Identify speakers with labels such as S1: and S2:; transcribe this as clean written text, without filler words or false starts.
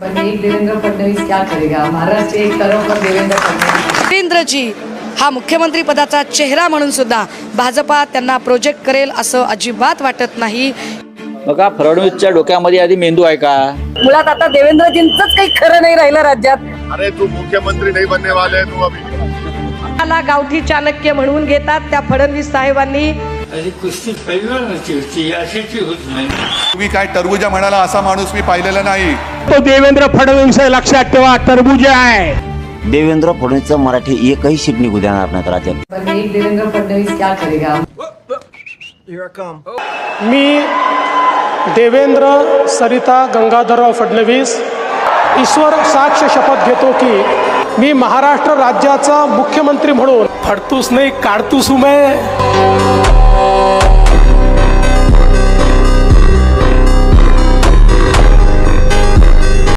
S1: एक देवेंद्र फडणवीस क्या करेगा, महाराष्ट्र एक तरफ पर देवेंद्र फडणवीस।
S2: नरेंद्रजी हा मुख्यमंत्री पदाचा चेहरा म्हणून सुद्धा भाजपा त्यांना प्रोजेक्ट करेल असं अजिबात वाटत नाही।
S3: बघा, फडणवीसच्या डोक्यामध्ये आधी मेंदू आहे का?
S2: मुळात आता देवेंद्रजींचंच काही खरं नाही राहिलं राज्यात।
S4: अरे तू मुख्यमंत्री नहीं बनने वाले तू अभी।
S2: त्याला गावठी चाणक्य म्हणून घेतात त्या फडणवीस साहेबांनी।
S5: कुस्ती पैलवानाची होती, अशाची होत नाही।
S4: तुम्ही काय टरबुजा म्हणाला असा माणूस मी पाहिलेला नाही।
S6: तो देवेंद्र फडणवीस आहे, लक्षात ठेवा, टरबुजा आहे।
S7: देवेंद्र फडणवीसचं मराठी एकही शीट निघू देणार नाहीत राज्यात।
S1: एक देवेंद्र फडणवीस क्या करेगा।
S6: मी देवेंद्र सरिता गंगाधरराव फडणवीस ईश्वर साक्ष शपथ घेतो की मी महाराष्ट्र राज्याचा मुख्यमंत्री म्हणून फडतूस नाही काढतूस मैं।